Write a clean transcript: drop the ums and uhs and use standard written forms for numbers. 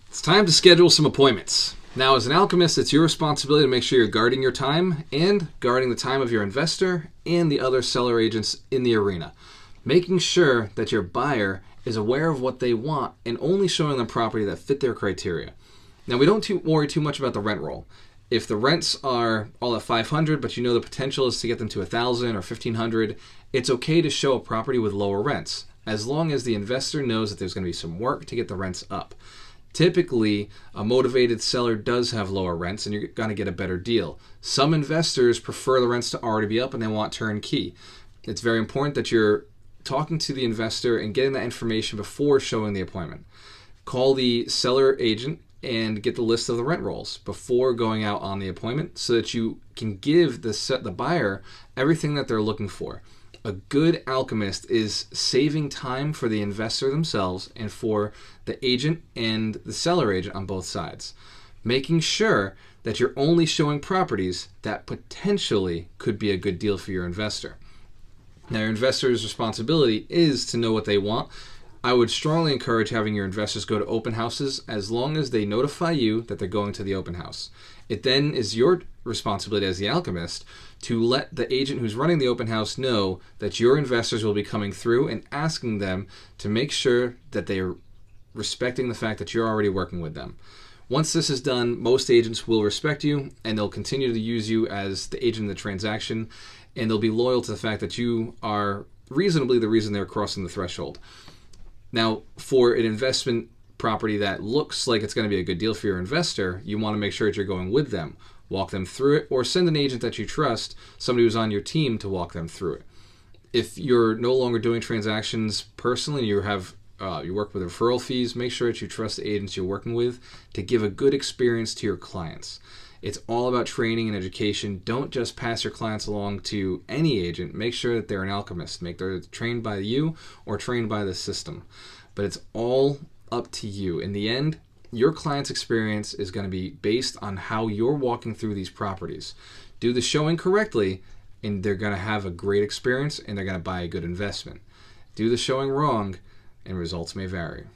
It's time to schedule some appointments. Now, as an alchemist, it's your responsibility to make sure you're guarding your time and guarding the time of your investor and the other seller agents in the arena. Making sure that your buyer is aware of what they want and only showing them property that fit their criteria. Now, we don't worry too much about the rent roll. If the rents are all at 500, but you know the potential is to get them to 1,000 or 1,500, it's okay to show a property with lower rents, as long as the investor knows that there's going to be some work to get the rents up. Typically, a motivated seller does have lower rents and you're going to get a better deal. Some investors prefer the rents to already be up and they want turnkey. It's very important that you're talking to the investor and getting that information before showing the appointment. Call the seller agent and get the list of the rent rolls before going out on the appointment so that you can give the buyer everything that they're looking for. A good alchemist is saving time for the investor themselves and for the agent and the seller agent on both sides. Making sure that you're only showing properties that potentially could be a good deal for your investor. Now, your investor's responsibility is to know what they want. I would strongly encourage having your investors go to open houses as long as they notify you that they're going to the open house. It then is your responsibility as the alchemist to let the agent who's running the open house know that your investors will be coming through and asking them to make sure that they are respecting the fact that you're already working with them. Once this is done, most agents will respect you and they'll continue to use you as the agent in the transaction, and they'll be loyal to the fact that you are reasonably the reason they're crossing the threshold. Now, for an investment property that looks like it's going to be a good deal for your investor, you want to make sure that you're going with them. Walk them through it, or send an agent that you trust, somebody who's on your team, to walk them through it. If you're no longer doing transactions personally, you work with referral fees, make sure that you trust the agents you're working with to give a good experience to your clients. It's all about training and education. Don't just pass your clients along to any agent. Make sure that they're an alchemist. Make sure they're trained by you or trained by the system. But it's all up to you. In the end, your client's experience is going to be based on how you're walking through these properties. Do the showing correctly, and they're going to have a great experience, and they're going to buy a good investment. Do the showing wrong, and results may vary.